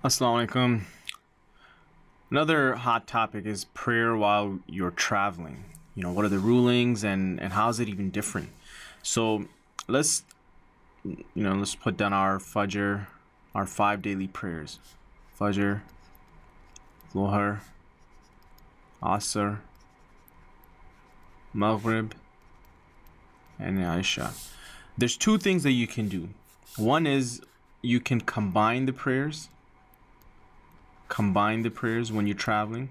Assalamu alaikum. Another hot topic is prayer while you're traveling. What are the rulings and how is it even different? So let's let's put down our Fajr, our 5 daily prayers. Fajr, Dhuhr, Asr, Maghrib, and Isha. There's two things that you can do. One is you can combine the prayers when you're traveling,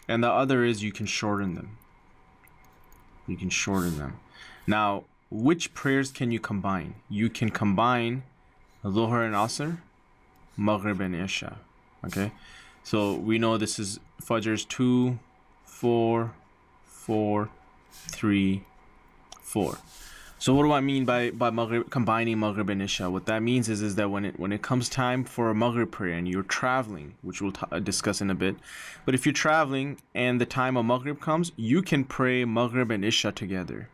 and the other is you can shorten them. Now, which prayers can you combine? You can combine Dhuhr and Asr, Maghrib and Isha. Okay, so we know this is Fajr's 2, 4, 4, 3, 4. So what do I mean by Maghrib, combining Maghrib and Isha? What that means is that when it comes time for a Maghrib prayer and you're traveling, which we'll discuss in a bit, but if you're traveling and the time of Maghrib comes, you can pray Maghrib and Isha together.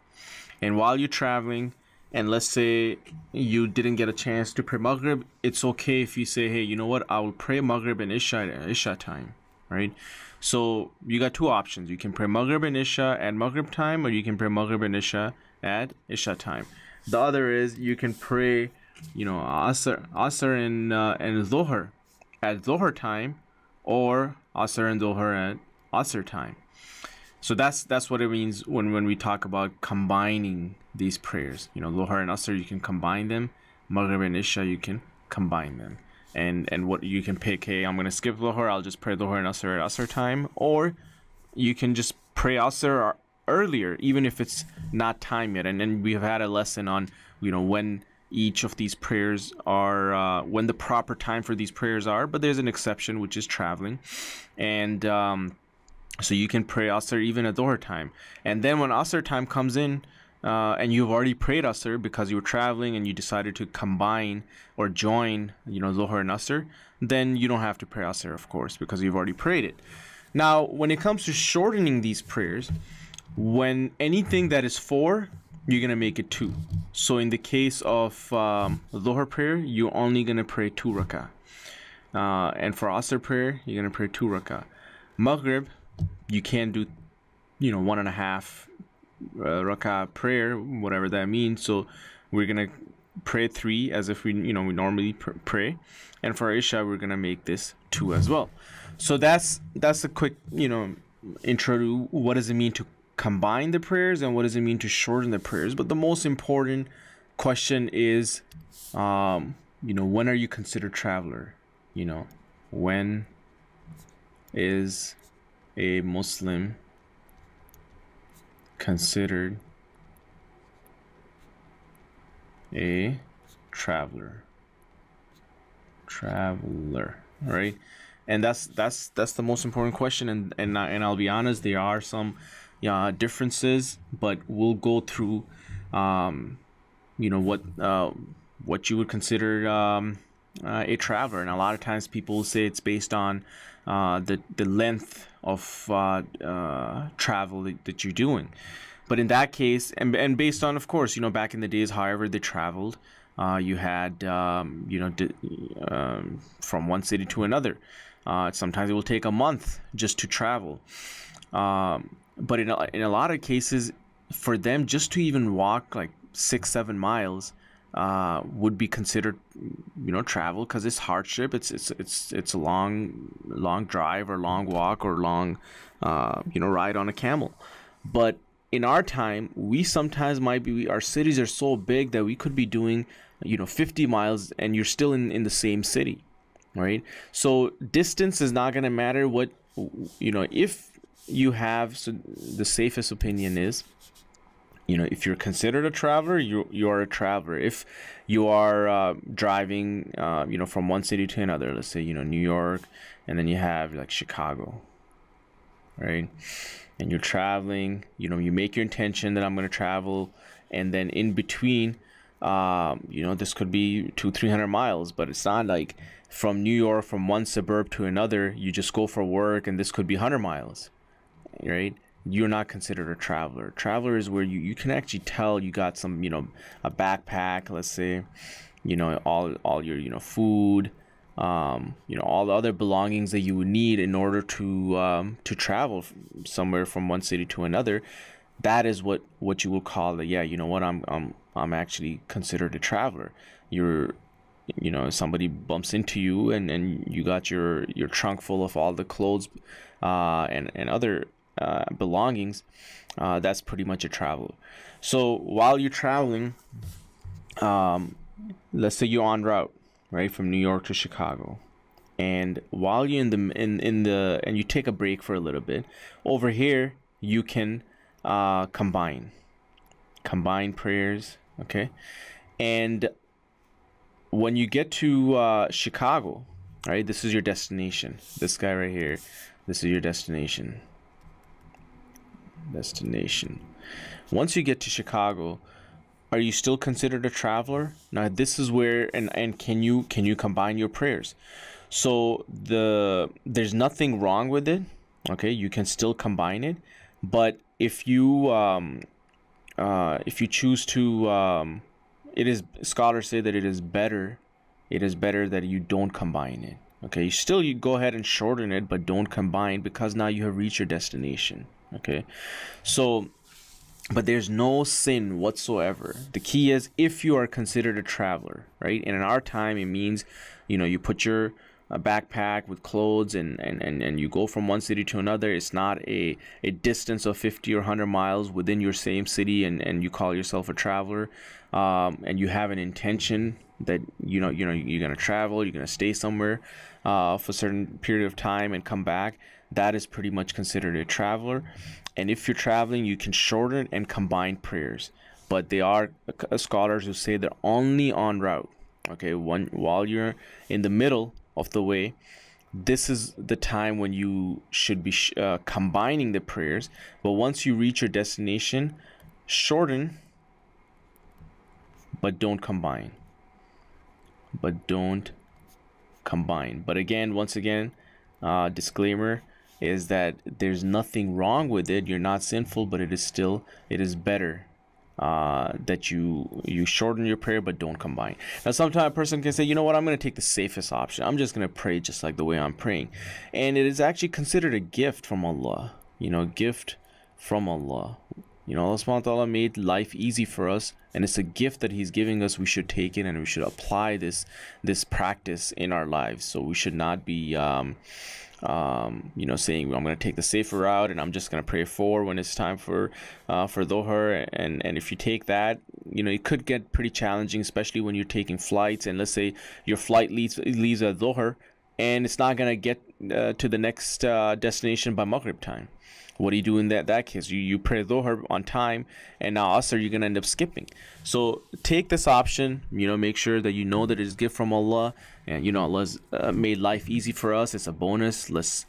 And while you're traveling, and let's say you didn't get a chance to pray Maghrib, it's okay if you say, hey, you know what, I will pray Maghrib and Isha at Isha time, right? So you got two options. You can pray Maghrib and Isha at Maghrib time, or you can pray Maghrib and Isha at Isha time. The other is you can pray, Asr and Dhuhr at Dhuhr time, or Asr and Dhuhr at Asr time. So that's what it means when we talk about combining these prayers. Dhuhr and Asr, you can combine them. Maghrib and Isha, you can combine them. And what you can pick, hey, I'm gonna skip Dhuhr, I'll just pray Dhuhr and Asr at Asr time, or you can just pray Asr earlier, even if it's not time yet. And then we have had a lesson on when each of these prayers are, when the proper time for these prayers are, but there's an exception, which is traveling. And so you can pray Asr even at Dhuhr time, and then when Asr time comes in, and you've already prayed Asr because you were traveling and you decided to combine or join Dhuhr and Asr, then you don't have to pray Asr, of course, because you've already prayed it. Now when it comes to shortening these prayers, when anything that is 4, you're gonna make it 2. So in the case of Dhuhr prayer, you're only gonna pray 2 rak'ah, and for Asr prayer, you're gonna pray 2 rak'ah. Maghrib, you can do 1.5 rak'ah prayer, whatever that means. So we're gonna pray 3 as if we normally pray, and for Isha we're gonna make this 2 as well. So that's a quick intro to what does it mean to combine the prayers and what does it mean to shorten the prayers. But the most important question is when are you considered traveler? When is a Muslim considered a traveler, right? And that's the most important question. And I'll be honest, there are some differences, but we'll go through what you would consider a traveler. And a lot of times people say it's based on the length of travel that you're doing. But in that case, and based on, of course, back in the days, however they traveled, you had from one city to another. Sometimes it will take a month just to travel. But in a lot of cases, for them just to even walk like 6-7 miles would be considered travel, because it's hardship. It's a long drive or long walk or long ride on a camel. But in our time, we sometimes our cities are so big that we could be doing 50 miles and you're still in the same city, right? So distance is not going to matter. What if you have, so the safest opinion is, if you're considered a traveler, you are a traveler. If you are driving, from one city to another, let's say, New York, and then you have like Chicago, right? And you're traveling, you make your intention that I'm going to travel, and then in between, this could be 200-300 miles, but it's not like from New York, from one suburb to another, you just go for work, and this could be 100 miles, right? You're not considered a traveler. Traveler is where you can actually tell you got some, a backpack, let's say, all your, food, all the other belongings that you would need in order to travel somewhere from one city to another. That is what you will call it. Yeah, you know what, I'm actually considered a traveler. You're, somebody bumps into you and you got your trunk full of all the clothes and other belongings. That's pretty much a traveler. So while you're traveling, let's say you're en route, right, from New York to Chicago, and while you're and you take a break for a little bit, over here you can combine prayers, okay? And when you get to Chicago, right, this is your destination. This guy right here, this is your destination. Once you get to Chicago, are you still considered a traveler? Now this is where and can you combine your prayers? So there's nothing wrong with it, okay? You can still combine it, but if you choose to, scholars say that it is better that you don't combine it. Okay, you go ahead and shorten it, but don't combine, because now you have reached your destination. Okay, so, but there's no sin whatsoever. The key is if you are considered a traveler, right? And in our time, it means, you put your backpack with clothes and you go from one city to another. It's not a distance of 50 or 100 miles within your same city, and you call yourself a traveler, and you have an intention that you're going to travel, you're going to stay somewhere for a certain period of time and come back. That is pretty much considered a traveler. And if you're traveling, you can shorten and combine prayers, but there are scholars who say they're only en route. Okay, while you're in the middle of the way, this is the time when you should be combining the prayers. But once you reach your destination, shorten, but don't combine. But again, once again, disclaimer is that there's nothing wrong with it. You're not sinful, but it is better that you shorten your prayer but don't combine. Now sometimes a person can say, you know what, I'm going to take the safest option. I'm just going to pray just like the way I'm praying. And it is actually considered a gift from Allah. Gift from Allah. Allah subhanahu wa ta'ala made life easy for us, and it's a gift that He's giving us. We should take it and we should apply this practice in our lives. So we should not be saying I'm going to take the safer route and I'm just going to pray when it's time for Dhuhr. And if you take that, it could get pretty challenging, especially when you're taking flights. And let's say your flight leaves at Dhuhr and it's not going to get to the next destination by Maghrib time. What do you do in that case? You pray Dhuhr on time, and now Asr you're going to end up skipping. So take this option, make sure that that it is gift from Allah, and Allah's made life easy for us. It's a bonus. Let's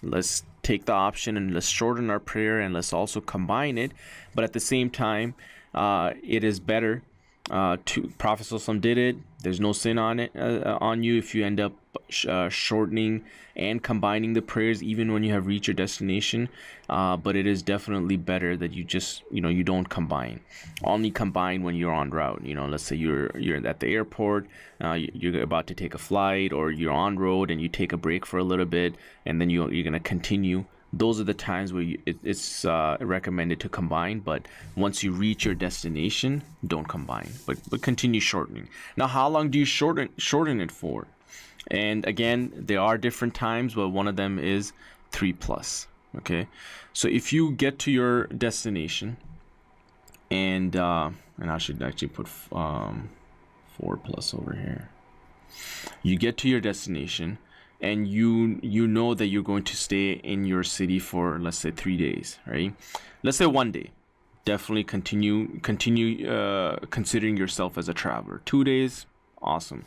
take the option and let's shorten our prayer, and let's also combine it. But at the same time, it is better to Prophet ﷺ did it. There's no sin on you if you end up shortening and combining the prayers even when you have reached your destination. But it is definitely better that you just you don't combine. Only combine when you're en route. Let's say you're at the airport, you're about to take a flight, or you're on road and you take a break for a little bit, and then you're gonna continue. Those are the times where it's recommended to combine. But once you reach your destination, don't combine, but continue shortening. Now, how long do you shorten it for? And again, there are different times, but one of them is 3+. Okay, so if you get to your destination, and I should actually put 4+ over here. You get to your destination, and you know that you're going to stay in your city for, let's say, 3 days, right? Let's say 1 day. Definitely continue considering yourself as a traveler. 2 days, awesome.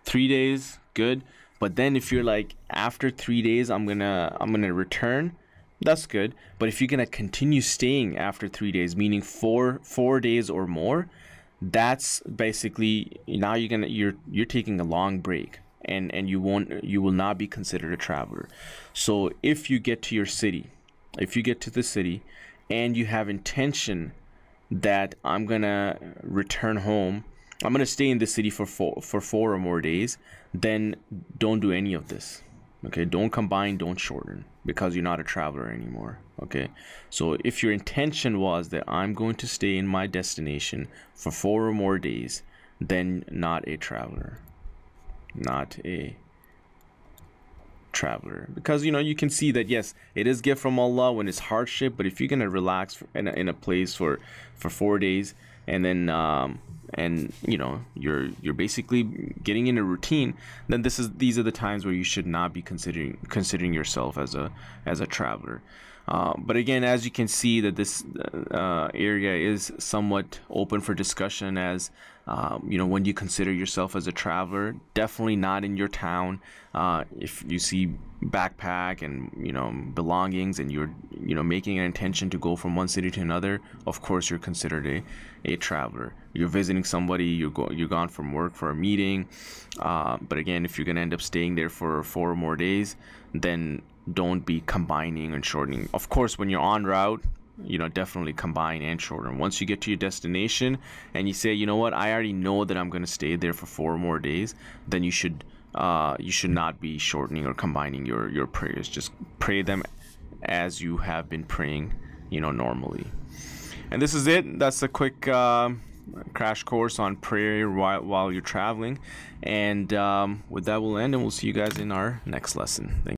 3 days, good. But then if you're like, after 3 days I'm gonna return, that's good. But if you're gonna continue staying after 3 days, meaning four days or more, that's basically now you're taking a long break. And you will not be considered a traveler. So if you get to the city and you have intention that I'm gonna return home I'm gonna stay in this city for four or more days, then don't do any of this. Okay, don't combine, don't shorten, because you're not a traveler anymore. Okay, so if your intention was that I'm going to stay in my destination for 4 or more days, then not a traveler. Not a traveler, because you can see that yes, it is gift from Allah when it's hardship, but if you're gonna relax in a place for 4 days, and then and you're basically getting in a routine, then these are the times where you should not be considering yourself as a traveler. But again, as you can see, that this area is somewhat open for discussion, as when you consider yourself as a traveler, definitely not in your town. If you see backpack and belongings, and you're making an intention to go from one city to another, of course you're considered a traveler. You're visiting somebody, you're gone from work for a meeting. But again, if you're gonna end up staying there for 4 or more days, then don't be combining and shortening. Of course, when you're en route, definitely combine and shorten. Once you get to your destination and you say, you know what, I already know that I'm going to stay there for 4 more days, then you should not be shortening or combining your prayers. Just pray them as you have been praying, normally. And this is it. That's a quick crash course on prayer while you're traveling. And with that, we'll end, and we'll see you guys in our next lesson. Thank you.